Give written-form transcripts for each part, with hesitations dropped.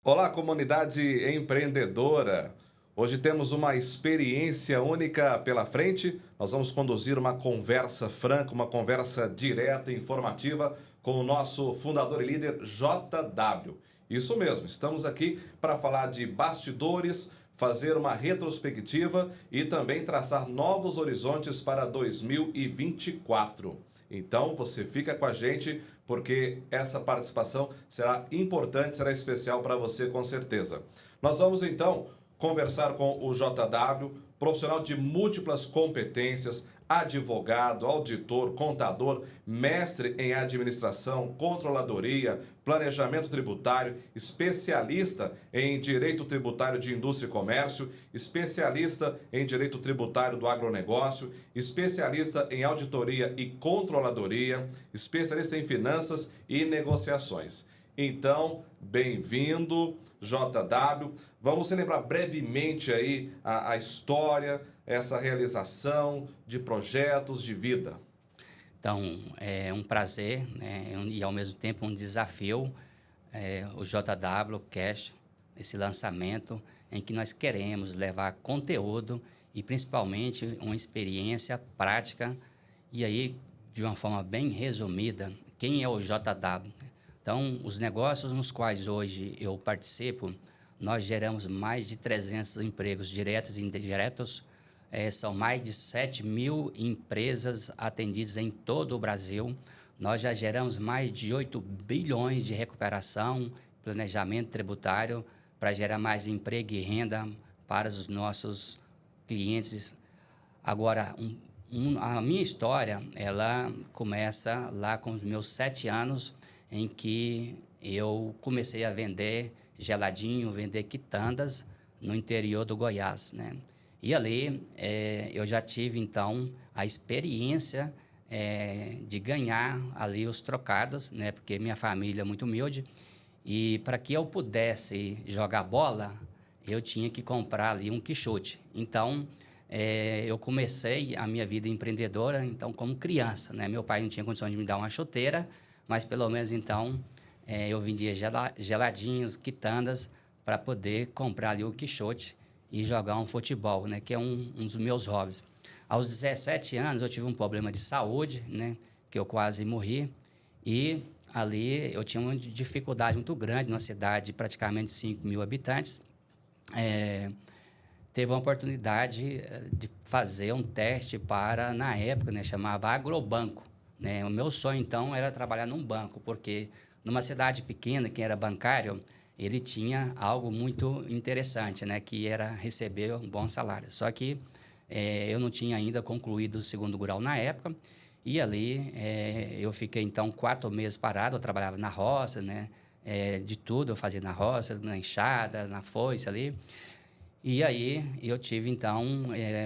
Olá, comunidade empreendedora! Hoje temos uma experiência única pela frente. Nós vamos conduzir uma conversa franca, uma conversa direta e informativa com o nosso fundador e líder JW. Isso mesmo, estamos aqui para falar de bastidores, fazer uma retrospectiva e também traçar novos horizontes para 2024. Então, você fica com a gente porque essa participação será importante, será especial para você com certeza. Nós vamos então conversar com o JW, profissional de múltiplas competências, advogado, auditor, contador, mestre em administração, controladoria, planejamento tributário, especialista em direito tributário de indústria e comércio, especialista em direito tributário do agronegócio, especialista em auditoria e controladoria, especialista em finanças e negociações. Então, bem-vindo, JW. Vamos relembrar brevemente aí a história, essa realização de projetos de vida. Então, é um prazer, né, e ao mesmo tempo um desafio, o JW Cash, esse lançamento em que nós queremos levar conteúdo e principalmente uma experiência prática. E aí, de uma forma bem resumida, quem é o JW? Então, os negócios nos quais hoje eu participo, nós geramos mais de 300 empregos diretos e indiretos. São mais de 7.000 empresas atendidas em todo o Brasil. Nós já geramos mais de 8 bilhões de recuperação, planejamento tributário, para gerar mais emprego e renda para os nossos clientes. Agora, a minha história, ela começa lá com os meus 7 anos, em que eu comecei a vender geladinho, vender quitandas no interior do Goiás, né? E ali eu já tive, então, a experiência de ganhar ali os trocados, né? Porque minha família é muito humilde e para que eu pudesse jogar bola, eu tinha que comprar ali um quichute. Então, eu comecei a minha vida empreendedora, então, como criança, né? Meu pai não tinha condição de me dar uma chuteira, mas pelo menos então eu vendia geladinhos, quitandas, para poder comprar ali o quixote e jogar um futebol, né, que é um dos meus hobbies. Aos 17 anos eu tive um problema de saúde, né, que eu quase morri, e ali eu tinha uma dificuldade muito grande, numa cidade de praticamente 5.000 habitantes. Teve uma oportunidade de fazer um teste para, na época, né, chamava Agrobanco. Né? O meu sonho, então, era trabalhar num banco, porque numa cidade pequena, quem era bancário, ele tinha algo muito interessante, né? Que era receber um bom salário. Só que eu não tinha ainda concluído o segundo grau na época, e ali eu fiquei, então, 4 meses parado. Eu trabalhava na roça, né? De tudo eu fazia na roça, na enxada, na foice ali. E aí eu tive, então,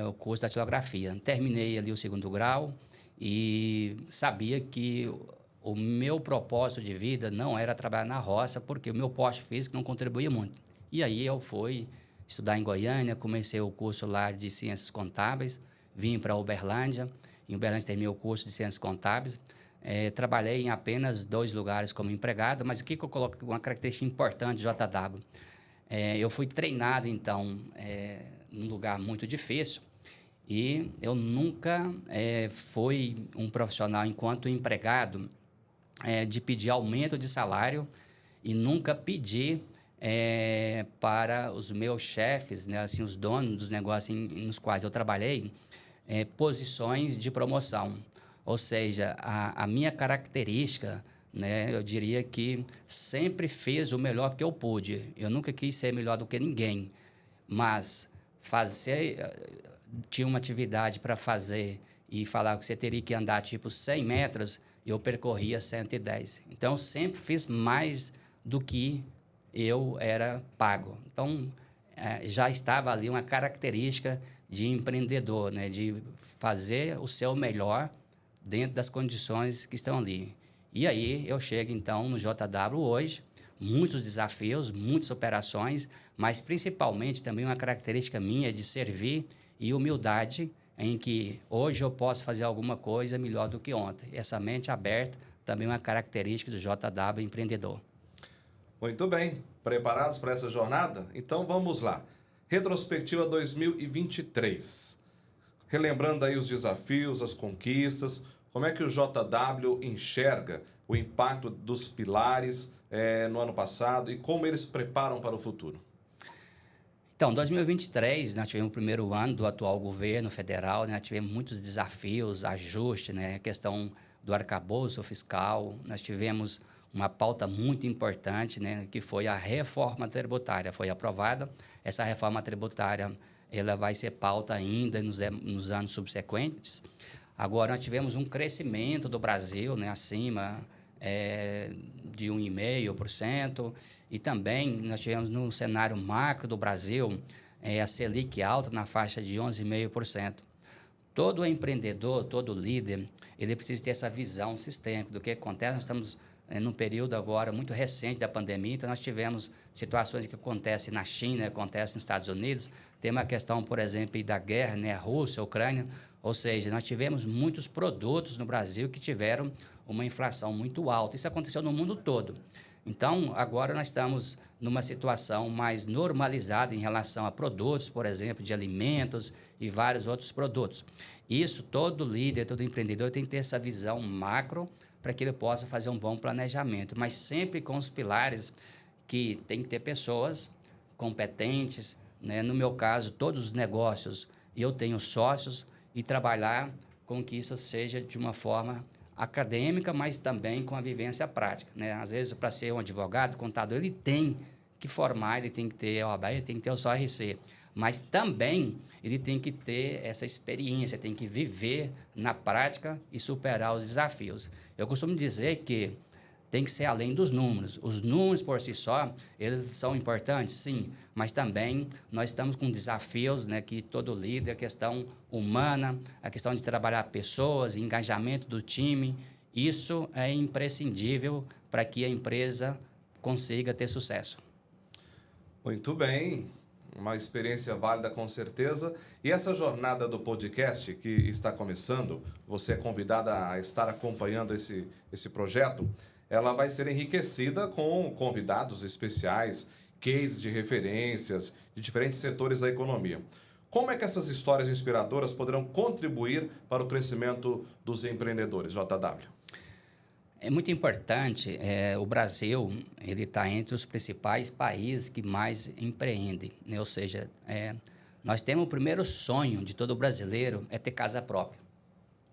o curso da datilografia. Terminei ali o segundo grau e sabia que o meu propósito de vida não era trabalhar na roça, porque o meu porte físico não contribuía muito. E aí eu fui estudar em Goiânia, comecei o curso lá de Ciências Contábeis, vim para Uberlândia. Em Uberlândia terminei o curso de Ciências Contábeis. Trabalhei em apenas 2 lugares como empregado, mas o que eu coloco, uma característica importante de JW? Eu fui treinado, então, num lugar muito difícil, e eu nunca fui um profissional, enquanto empregado, de pedir aumento de salário, e nunca pedi para os meus chefes, né, assim, os donos dos negócios nos quais eu trabalhei, posições de promoção. Ou seja, a minha característica, né, eu diria que sempre fiz o melhor que eu pude. Eu nunca quis ser melhor do que ninguém, mas tinha uma atividade para fazer e falar que você teria que andar tipo 100 metros, eu percorria 110. Então, eu sempre fiz mais do que eu era pago. Então, já estava ali uma característica de empreendedor, né, de fazer o seu melhor dentro das condições que estão ali. E aí eu chego, então, no JW hoje, muitos desafios, muitas operações, mas principalmente também uma característica minha de servir e humildade, em que hoje eu posso fazer alguma coisa melhor do que ontem. Essa mente aberta também é uma característica do JW empreendedor. Muito bem. Preparados para essa jornada? Então vamos lá. Retrospectiva 2023. Relembrando aí os desafios, as conquistas, como é que o JW enxerga o impacto dos pilares no ano passado e como eles preparam para o futuro? Então, 2023, nós tivemos o primeiro ano do atual governo federal, né? Tivemos muitos desafios, ajuste, né? A questão do arcabouço fiscal, nós tivemos uma pauta muito importante, né? Que foi a reforma tributária. Foi aprovada, essa reforma tributária ela vai ser pauta ainda nos anos subsequentes. Agora, nós tivemos um crescimento do Brasil, né? Acima de 1,5%. E também nós tivemos no cenário macro do Brasil a Selic alta na faixa de 11,5%. Todo empreendedor, todo líder, ele precisa ter essa visão sistêmica do que acontece. Nós estamos num período agora muito recente da pandemia, então nós tivemos situações que acontecem na China, acontecem nos Estados Unidos. Tem uma questão, por exemplo, da guerra, né, Rússia, Ucrânia. Ou seja, nós tivemos muitos produtos no Brasil que tiveram uma inflação muito alta. Isso aconteceu no mundo todo. Então, agora nós estamos numa situação mais normalizada em relação a produtos, por exemplo, de alimentos e vários outros produtos. Isso, todo líder, todo empreendedor tem que ter essa visão macro para que ele possa fazer um bom planejamento, mas sempre com os pilares que tem que ter pessoas competentes, né? No meu caso, todos os negócios, eu tenho sócios e trabalhar com que isso seja de uma forma acadêmica, mas também com a vivência prática, né? Às vezes, para ser um advogado, contador, ele tem que formar, ele tem que ter OAB, ele tem que ter o SORC, mas também ele tem que ter essa experiência, tem que viver na prática e superar os desafios. Eu costumo dizer que tem que ser além dos números. Os números por si só, eles são importantes, sim, mas também nós estamos com desafios, né, que todo líder, a questão humana, a questão de trabalhar pessoas, engajamento do time, isso é imprescindível para que a empresa consiga ter sucesso. Muito bem, uma experiência válida com certeza. E essa jornada do podcast que está começando, você é convidada a estar acompanhando esse projeto, ela vai ser enriquecida com convidados especiais, cases de referências de diferentes setores da economia. Como é que essas histórias inspiradoras poderão contribuir para o crescimento dos empreendedores, JW? É muito importante, o Brasil ele está entre os principais países que mais empreendem, né? Ou seja, nós temos o primeiro sonho de todo brasileiro é ter casa própria.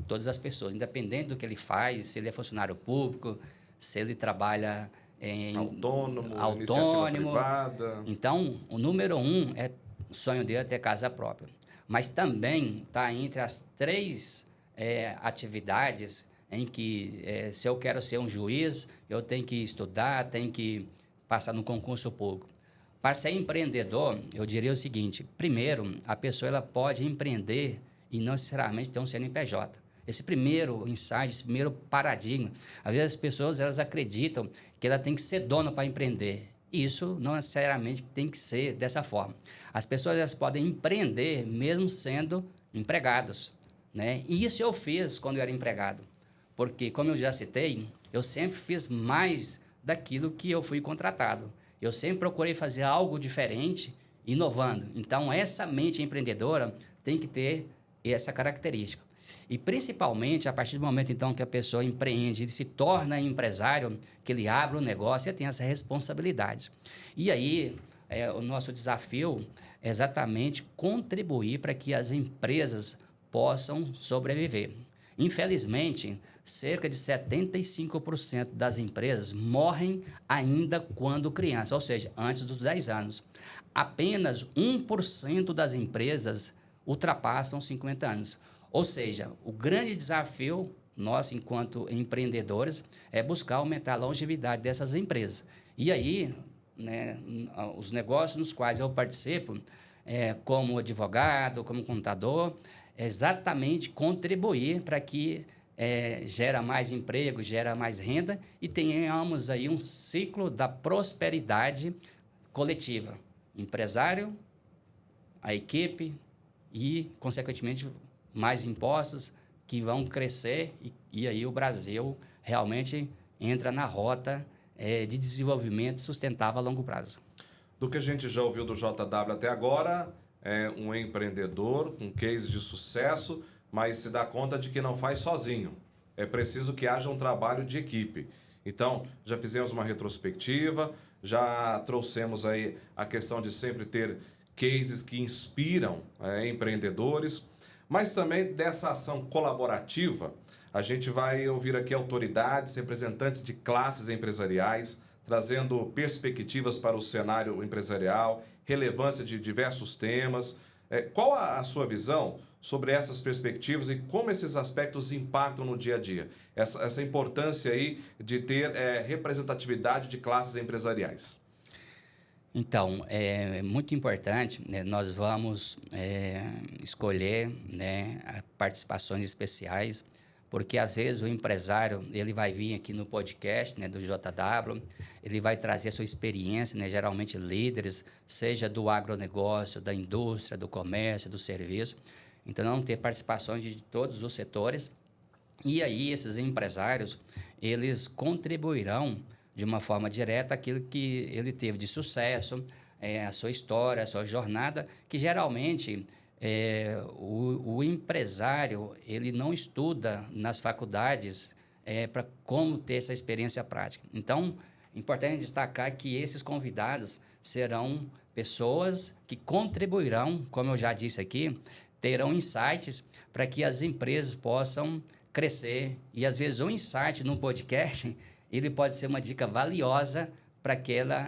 Todas as pessoas, independente do que ele faz, se ele é funcionário público, se ele trabalha em autônomo, iniciativa privada. Então, o número 1 é o sonho dele é ter casa própria. Mas também está entre as 3 atividades em que, se eu quero ser um juiz, eu tenho que estudar, tenho que passar no concurso público. Para ser empreendedor, eu diria o seguinte: primeiro, a pessoa ela pode empreender e não necessariamente ter um CNPJ. Esse primeiro insight, esse primeiro paradigma, às vezes as pessoas elas acreditam que ela tem que ser dona para empreender. Isso não necessariamente tem que ser dessa forma. As pessoas elas podem empreender mesmo sendo empregados, né? E isso eu fiz quando eu era empregado, porque, como eu já citei, eu sempre fiz mais daquilo que eu fui contratado. Eu sempre procurei fazer algo diferente, inovando. Então, essa mente empreendedora tem que ter essa característica. E, principalmente, a partir do momento, então, que a pessoa empreende, ele se torna empresário, que ele abre o negócio, ele tem essa responsabilidade. E aí, o nosso desafio é exatamente contribuir para que as empresas possam sobreviver. Infelizmente, cerca de 75% das empresas morrem ainda quando crianças, ou seja, antes dos 10 anos. Apenas 1% das empresas ultrapassam 50 anos. Ou seja, o grande desafio nosso, enquanto empreendedores, é buscar aumentar a longevidade dessas empresas. E aí, né, os negócios nos quais eu participo, como advogado, como contador, é exatamente contribuir para que gera mais emprego, gera mais renda e tenhamos aí um ciclo da prosperidade coletiva. Empresário, a equipe e, consequentemente, mais impostos que vão crescer e aí o Brasil realmente entra na rota de desenvolvimento sustentável a longo prazo. Do que a gente já ouviu do JW até agora, é um empreendedor com case de sucesso, mas se dá conta de que não faz sozinho. É preciso que haja um trabalho de equipe. Então, já fizemos uma retrospectiva, já trouxemos aí a questão de sempre ter cases que inspiram empreendedores, mas também dessa ação colaborativa, a gente vai ouvir aqui autoridades, representantes de classes empresariais, trazendo perspectivas para o cenário empresarial, relevância de diversos temas. Qual a sua visão sobre essas perspectivas e como esses aspectos impactam no dia a dia? Essa importância aí de ter representatividade de classes empresariais. Então, é muito importante, né, nós vamos escolher, né, participações especiais, porque às vezes o empresário ele vai vir aqui no podcast, né, do JW, ele vai trazer a sua experiência, né, geralmente líderes, seja do agronegócio, da indústria, do comércio, do serviço. Então, vamos ter participações de todos os setores. E aí, esses empresários, eles contribuirão de uma forma direta aquilo que ele teve de sucesso, a sua história, a sua jornada, que geralmente o empresário ele não estuda nas faculdades para como ter essa experiência prática. Então, é importante destacar que esses convidados serão pessoas que contribuirão, como eu já disse aqui, terão insights para que as empresas possam crescer. E, às vezes, um insight no podcast ele pode ser uma dica valiosa para aquela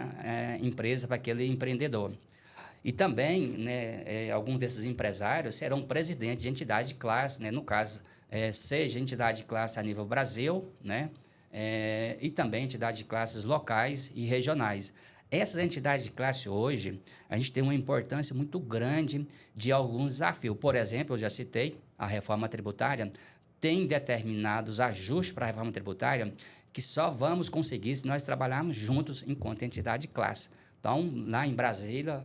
empresa, para aquele empreendedor. E também, né, alguns desses empresários serão presidentes de entidade de classe, né, no caso, seja entidade de classe a nível Brasil, né, e também entidade de classes locais e regionais. Essas entidades de classe hoje, a gente tem uma importância muito grande de alguns desafios. Por exemplo, eu já citei, a reforma tributária tem determinados ajustes para a reforma tributária que só vamos conseguir se nós trabalharmos juntos enquanto entidade de classe. Então, lá em Brasília,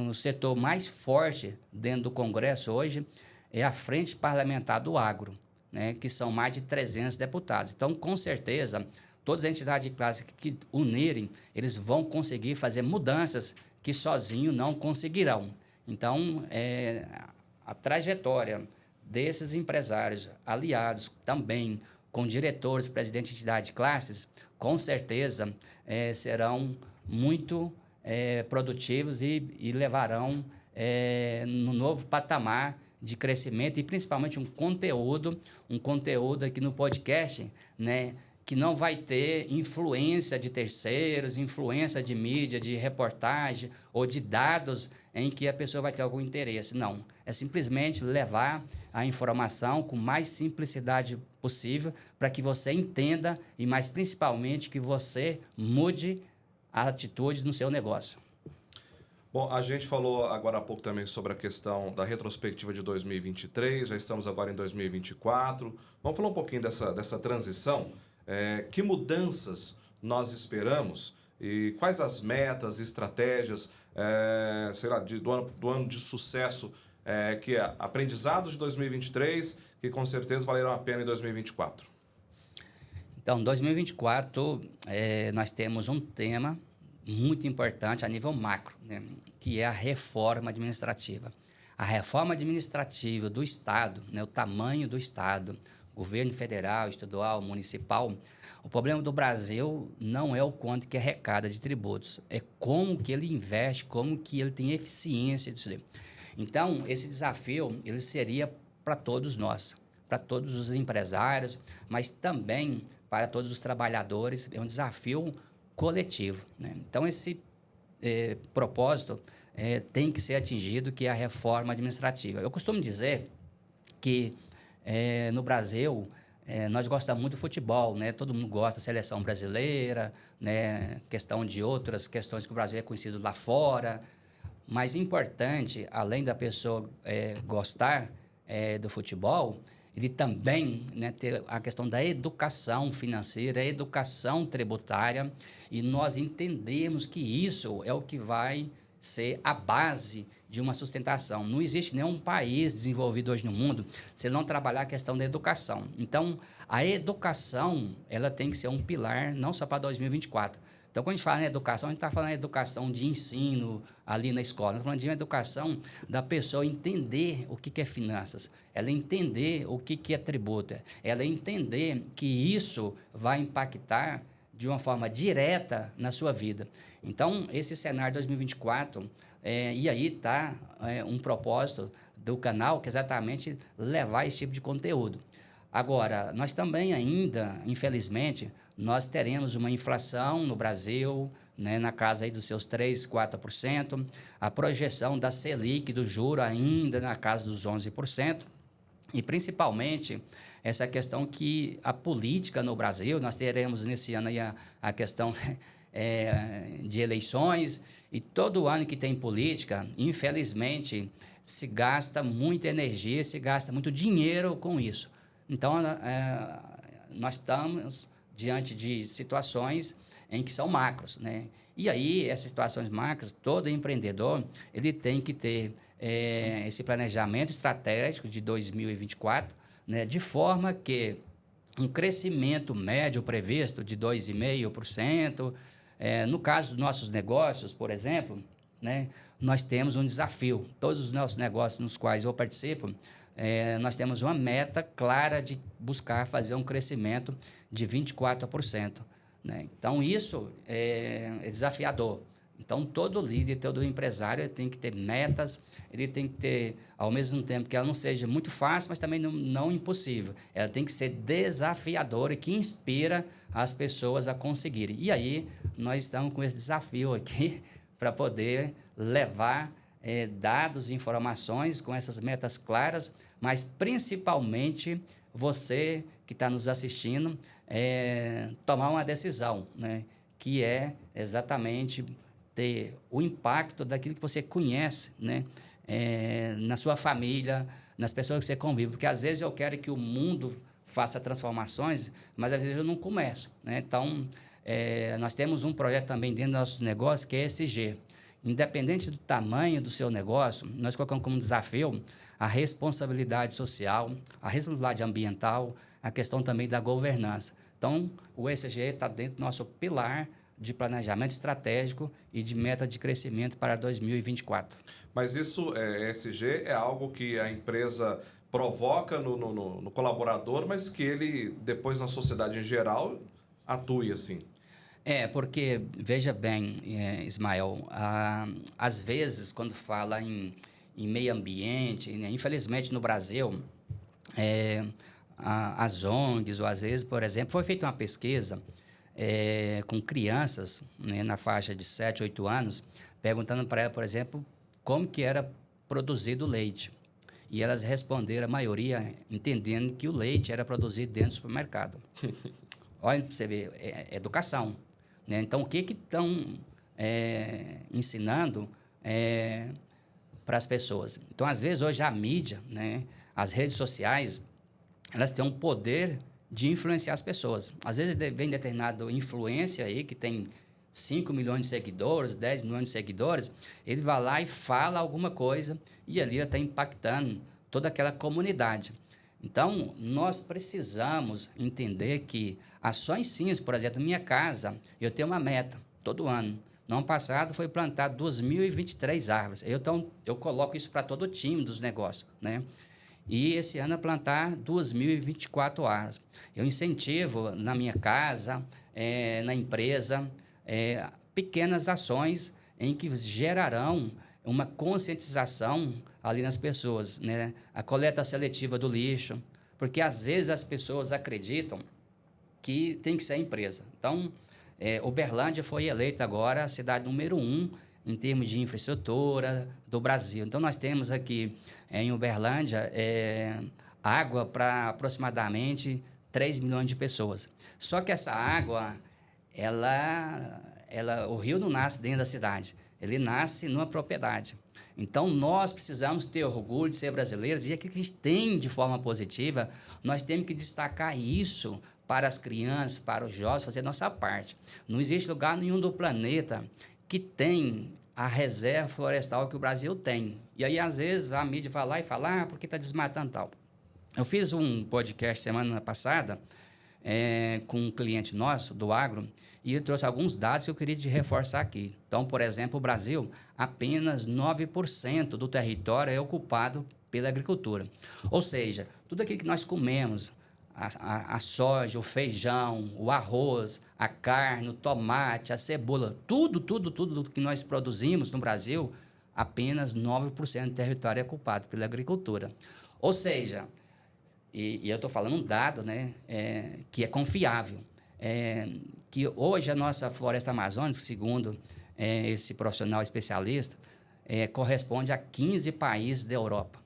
o setor mais forte dentro do Congresso hoje é a Frente Parlamentar do Agro, né, que são mais de 300 deputados. Então, com certeza, todas as entidades de classe que unirem, eles vão conseguir fazer mudanças que sozinhos não conseguirão. Então, a trajetória desses empresários aliados também com diretores, presidentes de entidade de classes, com certeza serão muito produtivos e levarão no novo patamar de crescimento e principalmente um conteúdo aqui no podcast, né, que não vai ter influência de terceiros, influência de mídia, de reportagem ou de dados em que a pessoa vai ter algum interesse. Não, é simplesmente levar a informação com mais simplicidade possível para que você entenda e, mais principalmente, que você mude a atitude no seu negócio. Bom, a gente falou agora há pouco também sobre a questão da retrospectiva de 2023, já estamos agora em 2024. Vamos falar um pouquinho dessa transição. Que mudanças nós esperamos e quais as metas, estratégias, do ano de sucesso, aprendizados de 2023 que com certeza valerão a pena em 2024? Então, em 2024, nós temos um tema muito importante a nível macro, né, que é a reforma administrativa. A reforma administrativa do Estado, né, o tamanho do Estado, governo federal, estadual, municipal, o problema do Brasil não é o quanto que arrecada de tributos, é como que ele investe, como que ele tem eficiência disso daí. Então, esse desafio, ele seria para todos nós, para todos os empresários, mas também para todos os trabalhadores, é um desafio coletivo, né? Então, esse propósito tem que ser atingido, que é a reforma administrativa. Eu costumo dizer que no Brasil, nós gostamos muito do futebol, né? Todo mundo gosta da seleção brasileira, né? Questão de outras questões que o Brasil é conhecido lá fora. Mas importante, além da pessoa gostar do futebol, ele também, né, ter a questão da educação financeira, a educação tributária, e nós entendemos que isso é o que vai ser a base de uma sustentação. Não existe nenhum país desenvolvido hoje no mundo se não trabalhar a questão da educação. Então, a educação ela tem que ser um pilar não só para 2024, Então, quando a gente fala em educação, a gente está falando em educação de ensino ali na escola. Nós estamos falando de uma educação da pessoa entender o que é finanças, ela entender o que é tributo, ela entender que isso vai impactar de uma forma direta na sua vida. Então, esse cenário 2024, e aí está um propósito do canal, que é exatamente levar esse tipo de conteúdo. Agora, nós também ainda, infelizmente, nós teremos uma inflação no Brasil, né, na casa aí dos seus 3%, 4%, a projeção da Selic, do juro, ainda na casa dos 11%, e principalmente essa questão que a política no Brasil, nós teremos nesse ano aí a questão de eleições, e todo ano que tem política, infelizmente, se gasta muita energia, se gasta muito dinheiro com isso. Então, nós estamos diante de situações em que são macros, né? E aí, essas situações macros, todo empreendedor, ele tem que ter esse planejamento estratégico de 2024, né? De forma que um crescimento médio previsto de 2,5%, no caso dos nossos negócios, por exemplo, né? Nós temos um desafio. Todos os nossos negócios nos quais eu participo, nós temos uma meta clara de buscar fazer um crescimento de 24%. Né? Então, isso é desafiador. Então, todo líder, todo empresário tem que ter metas, ele tem que ter, ao mesmo tempo que ela não seja muito fácil, mas também não impossível. Ela tem que ser desafiadora e que inspira as pessoas a conseguirem. E aí, nós estamos com esse desafio aqui para poder levar dados e informações com essas metas claras, mas principalmente você que está nos assistindo, tomar uma decisão, né? Que é exatamente ter o impacto daquilo que você conhece, né? Na sua família, nas pessoas que você convive, porque às vezes eu quero que o mundo faça transformações, mas às vezes eu não começo, né? Então, nós temos um projeto também dentro do nosso negócio que é ESG. Independente do tamanho do seu negócio, nós colocamos como desafio a responsabilidade social, a responsabilidade ambiental, a questão também da governança. Então, o ESG está dentro do nosso pilar de planejamento estratégico e de meta de crescimento para 2024. Mas isso, ESG, é algo que a empresa provoca no colaborador, mas que ele, depois na sociedade em geral, atue assim. Porque, veja bem, Ismael, às vezes, quando fala em meio ambiente, né, infelizmente no Brasil, as ONGs, ou às vezes, por exemplo, foi feita uma pesquisa com crianças, né, na faixa de 7, 8 anos, perguntando para ela, por exemplo, como que era produzido o leite. E elas responderam, a maioria, entendendo que o leite era produzido dentro do supermercado. Olha para você ver, educação. Né? Então, o que estão ensinando para as pessoas? Então, às vezes, hoje a mídia, né, as redes sociais, elas têm um poder de influenciar as pessoas. Às vezes, vem determinado influência aí, que tem 5 milhões de seguidores, 10 milhões de seguidores, ele vai lá e fala alguma coisa e ali está impactando toda aquela comunidade. Então, nós precisamos entender que ações simples, por exemplo, na minha casa, eu tenho uma meta todo ano. No ano passado foi plantado 2.023 árvores. Então, eu coloco isso para todo o time dos negócios, né? E esse ano é plantar 2.024 árvores. Eu incentivo na minha casa, na empresa, pequenas ações em que gerarão uma conscientização ali nas pessoas, né? A coleta seletiva do lixo, porque às vezes as pessoas acreditam que tem que ser a empresa. Então, Uberlândia foi eleita agora a cidade número 1 em termos de infraestrutura do Brasil. Então, nós temos aqui em Uberlândia água para aproximadamente 3 milhões de pessoas. Só que essa água, o rio não nasce dentro da cidade, ele nasce numa propriedade. Então, nós precisamos ter orgulho de ser brasileiros e aquilo que a gente tem de forma positiva, nós temos que destacar isso para as crianças, para os jovens, fazer a nossa parte. Não existe lugar nenhum do planeta que tem a reserva florestal que o Brasil tem. E aí, às vezes, a mídia vai lá e fala, porque está desmatando tal. Eu fiz um podcast semana passada com um cliente nosso do agro, e ele trouxe alguns dados que eu queria te reforçar aqui. Então, por exemplo, o Brasil, apenas 9% do território é ocupado pela agricultura. Ou seja, tudo aquilo que nós comemos, a soja, o feijão, o arroz, a carne, o tomate, a cebola, tudo que nós produzimos no Brasil, apenas 9% do território é ocupado pela agricultura. Ou seja, e eu estou falando um dado, né, que é confiável, que hoje a nossa floresta amazônica, segundo esse profissional especialista, corresponde a 15 países da Europa.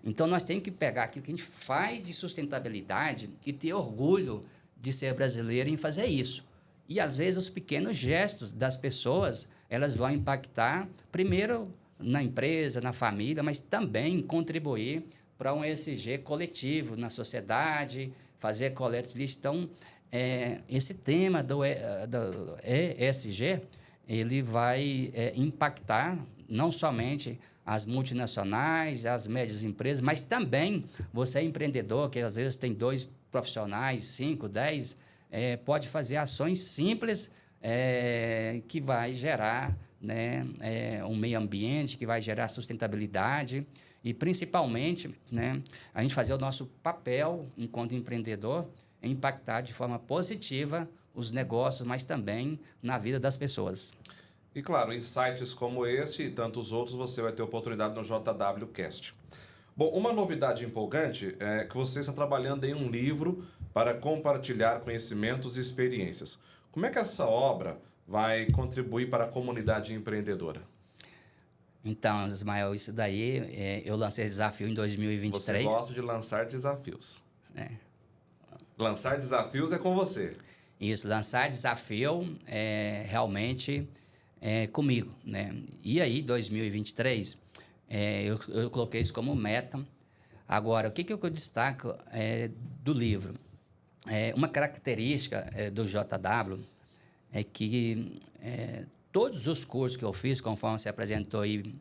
Então, nós temos que pegar aquilo que a gente faz de sustentabilidade e ter orgulho de ser brasileiro em fazer isso. E, às vezes, os pequenos gestos das pessoas, elas vão impactar, primeiro, na empresa, na família, mas também contribuir para um ESG coletivo na sociedade, fazer coleta de lixo. Então, esse tema do ESG, ele vai impactar não somente as multinacionais, as médias empresas, mas também você é empreendedor, que às vezes tem 2 profissionais, 5, 10, pode fazer ações simples que vai gerar, né, um meio ambiente, que vai gerar sustentabilidade e, principalmente, né, a gente fazer o nosso papel enquanto empreendedor em impactar de forma positiva os negócios, mas também na vida das pessoas. E, claro, insights como esse e tantos outros você vai ter oportunidade no JWCast. Bom, uma novidade empolgante é que você está trabalhando em um livro para compartilhar conhecimentos e experiências. Como é que essa obra vai contribuir para a comunidade empreendedora? Então, Ismael, isso daí, eu lancei esse desafio em 2023. Você gosta de lançar desafios. Lançar desafios é com você. Isso, lançar desafio realmente comigo, né? E aí, 2023, eu coloquei isso como meta. Agora, o que eu destaco do livro? Uma característica do JW é que todos os cursos que eu fiz, conforme você apresentou aí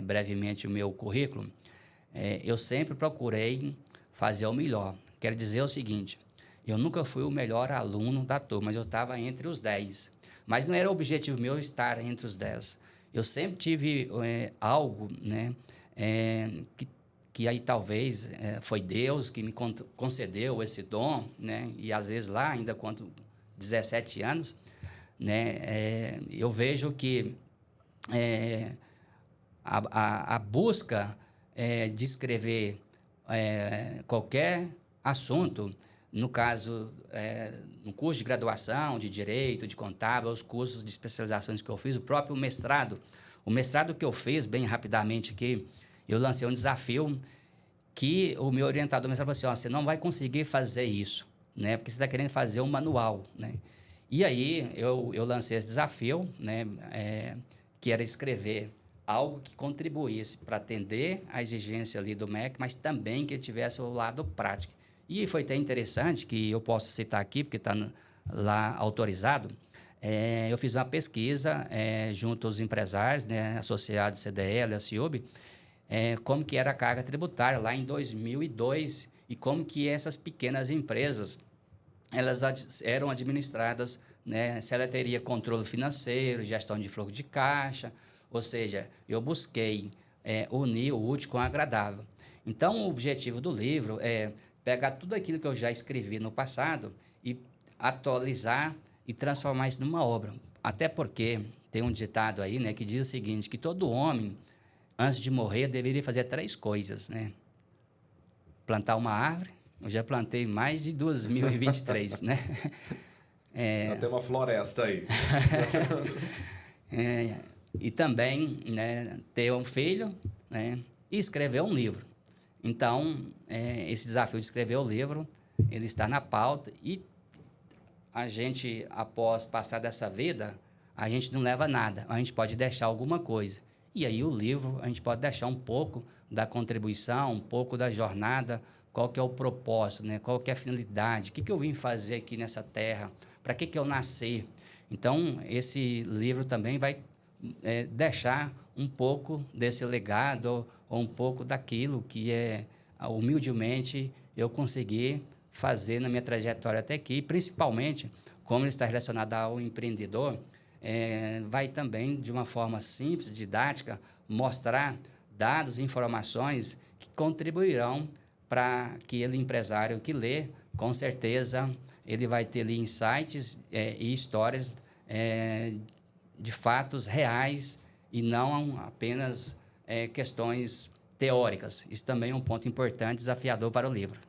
brevemente o meu currículo, eu sempre procurei fazer o melhor. Quero dizer o seguinte, eu nunca fui o melhor aluno da turma, mas eu estava entre os 10. Mas não era o objetivo meu estar entre os 10. Eu sempre tive algo, né, que aí talvez foi Deus que me concedeu esse dom, né, e às vezes lá, ainda quando 17 anos, né, eu vejo que a busca de escrever qualquer assunto, no caso, no curso de graduação, de Direito, de Contábil, os cursos de especializações que eu fiz, o próprio mestrado. O mestrado que eu fiz, bem rapidamente aqui, eu lancei um desafio que o meu orientador mestrado falou assim, você não vai conseguir fazer isso, né, porque você está querendo fazer um manual, né. E aí, eu lancei esse desafio, né, que era escrever algo que contribuísse para atender a exigência ali do MEC, mas também que tivesse o lado prático. E foi até interessante, que eu posso citar aqui, porque está lá autorizado, eu fiz uma pesquisa junto aos empresários, né, associados CDL, a CIUB, como que era a carga tributária lá em 2002 e como que essas pequenas empresas elas eram administradas, né, se ela teria controle financeiro, gestão de fluxo de caixa, ou seja, eu busquei unir o útil com o agradável. Então, o objetivo do livro é pegar tudo aquilo que eu já escrevi no passado e atualizar e transformar isso numa obra. Até porque tem um ditado aí, né, que diz o seguinte, que todo homem, antes de morrer, deveria fazer 3 coisas, né? Plantar uma árvore, eu já plantei mais de 2023, né? Tem uma floresta aí. E também, né, ter um filho, né, e escrever um livro. Então, esse desafio de escrever o livro, ele está na pauta e a gente, após passar dessa vida, a gente não leva nada, a gente pode deixar alguma coisa. E aí o livro, a gente pode deixar um pouco da contribuição, um pouco da jornada, qual que é o propósito, né? Qual que é a finalidade, o que eu vim fazer aqui nessa terra, para que eu nasci. Então, esse livro também vai deixar um pouco desse legado ou um pouco daquilo que humildemente eu consegui fazer na minha trajetória até aqui, principalmente, como ele está relacionado ao empreendedor, vai também, de uma forma simples, didática, mostrar dados e informações que contribuirão para aquele empresário que lê, com certeza, ele vai ter ali insights e histórias de fatos reais e não apenas questões teóricas. Isso também é um ponto importante, desafiador para o livro.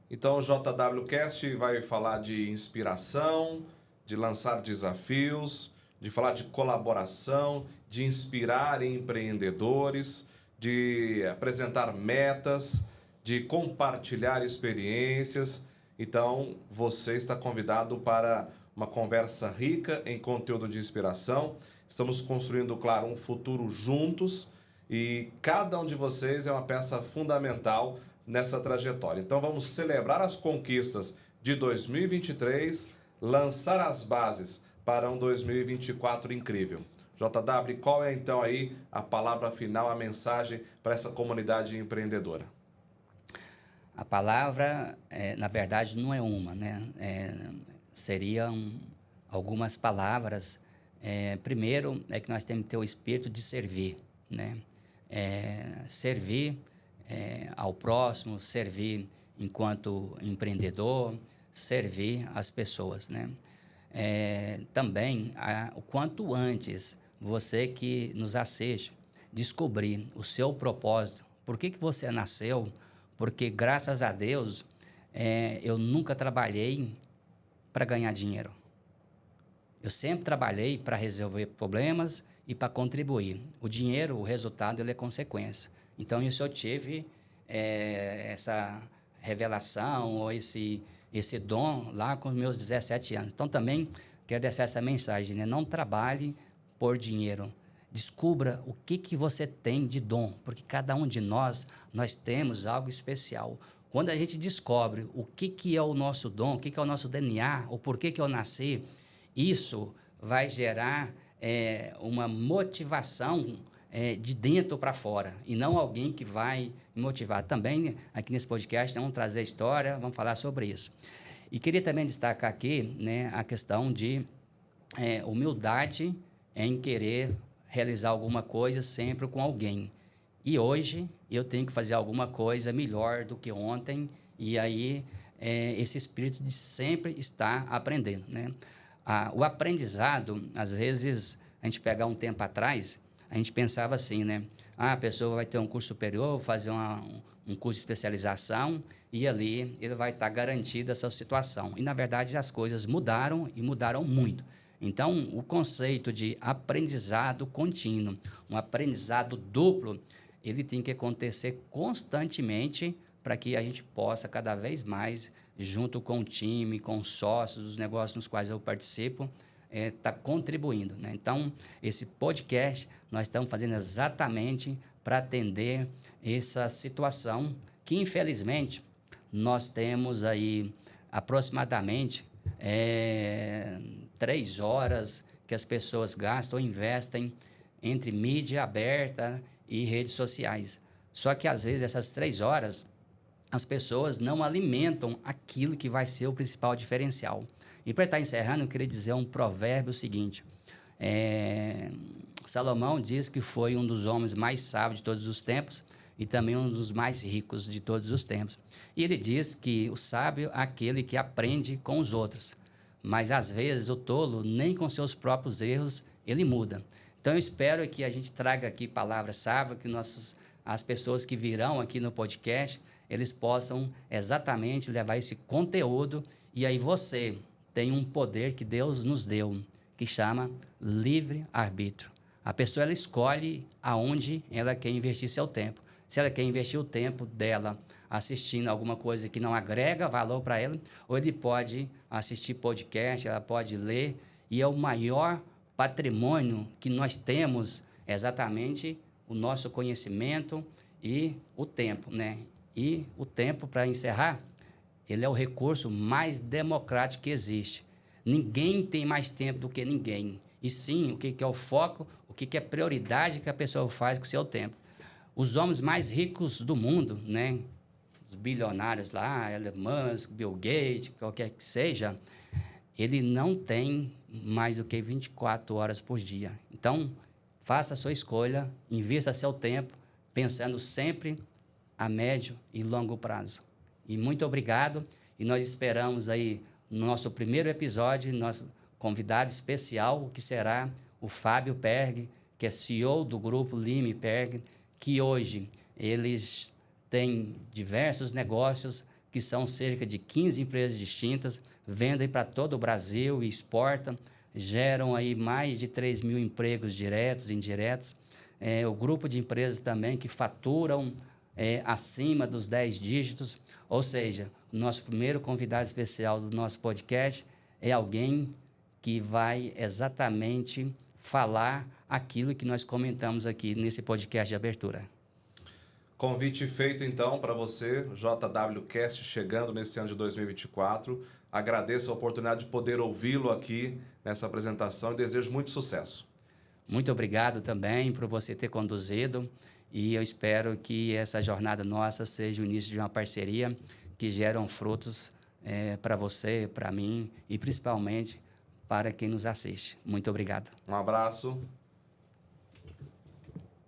Então, o JWCast vai falar de inspiração, de lançar desafios, de falar de colaboração, de inspirar empreendedores, de apresentar metas, de compartilhar experiências. Então, você está convidado para uma conversa rica em conteúdo de inspiração. Estamos construindo, claro, um futuro juntos e cada um de vocês é uma peça fundamental nessa trajetória. Então, vamos celebrar as conquistas de 2023, lançar as bases para um 2024 incrível. JW, qual é então aí a palavra final, a mensagem para essa comunidade empreendedora? A palavra, na verdade, não é uma, né? Seriam algumas palavras. Primeiro, é que nós temos que ter o espírito de servir, né? Servir ao próximo, servir enquanto empreendedor, servir as pessoas, né? Também, o quanto antes você que nos assiste descobrir o seu propósito, por que você nasceu, porque, graças a Deus, eu nunca trabalhei para ganhar dinheiro. Eu sempre trabalhei para resolver problemas e para contribuir. O dinheiro, o resultado, ele é consequência. Então, isso eu tive essa revelação ou esse dom lá com os meus 17 anos. Então, também quero deixar essa mensagem, né? Não trabalhe por dinheiro. Descubra o que você tem de dom, porque cada um de nós temos algo especial. Quando a gente descobre o que é o nosso dom, o que é o nosso DNA, o porquê que eu nasci, isso vai gerar uma motivação de dentro para fora, e não alguém que vai me motivar. Também, aqui nesse podcast, vamos trazer história, vamos falar sobre isso. E queria também destacar aqui, né, a questão de humildade em querer realizar alguma coisa sempre com alguém. E hoje eu tenho que fazer alguma coisa melhor do que ontem, e aí esse espírito de sempre estar aprendendo, né? O aprendizado, às vezes, a gente pegar um tempo atrás, a gente pensava assim, né? A pessoa vai ter um curso superior, fazer um curso de especialização, e ali ele vai estar garantido essa situação. E, na verdade, as coisas mudaram e mudaram muito. Então, o conceito de aprendizado contínuo, um aprendizado duplo, ele tem que acontecer constantemente para que a gente possa, cada vez mais, junto com o time, com os sócios dos negócios nos quais eu participo, tá contribuindo, né? Então, esse podcast nós estamos fazendo exatamente para atender essa situação que, infelizmente, nós temos aí aproximadamente 3 horas que as pessoas gastam ou investem entre mídia aberta e redes sociais. Só que, às vezes, essas 3 horas, as pessoas não alimentam aquilo que vai ser o principal diferencial. E para estar encerrando, eu queria dizer um provérbio seguinte. Salomão diz que foi um dos homens mais sábios de todos os tempos e também um dos mais ricos de todos os tempos. E ele diz que o sábio é aquele que aprende com os outros, mas às vezes o tolo, nem com seus próprios erros, ele muda. Então eu espero que a gente traga aqui palavras sábias, que as pessoas que virão aqui no podcast, eles possam exatamente levar esse conteúdo, e aí você tem um poder que Deus nos deu, que chama livre-arbítrio. A pessoa ela escolhe aonde ela quer investir seu tempo. Se ela quer investir o tempo dela assistindo alguma coisa que não agrega valor para ela, ou ele pode assistir podcast, ela pode ler, e é o maior patrimônio que nós temos exatamente o nosso conhecimento e o tempo, né? E o tempo, para encerrar, ele é o recurso mais democrático que existe. Ninguém tem mais tempo do que ninguém. E sim, o que é o foco, o que é prioridade que a pessoa faz com o seu tempo. Os homens mais ricos do mundo, né? Os bilionários lá, Elon Musk, Bill Gates, qualquer que seja, ele não tem mais do que 24 horas por dia. Então, faça a sua escolha, invista seu tempo, pensando sempre a médio e longo prazo. E muito obrigado, e nós esperamos aí no nosso primeiro episódio, nosso convidado especial, que será o Fábio Perg, que é CEO do grupo Lime Perg, que hoje eles têm diversos negócios, que são cerca de 15 empresas distintas, vendem para todo o Brasil e exportam, geram aí mais de 3 mil empregos diretos e indiretos. O grupo de empresas também que faturam acima dos 10 dígitos, ou seja, o nosso primeiro convidado especial do nosso podcast é alguém que vai exatamente falar aquilo que nós comentamos aqui nesse podcast de abertura. Convite feito, então, para você, JWCast, chegando nesse ano de 2024. Agradeço a oportunidade de poder ouvi-lo aqui nessa apresentação e desejo muito sucesso. Muito obrigado também por você ter conduzido e eu espero que essa jornada nossa seja o início de uma parceria que geram frutos para você, para mim e principalmente para quem nos assiste. Muito obrigado. Um abraço.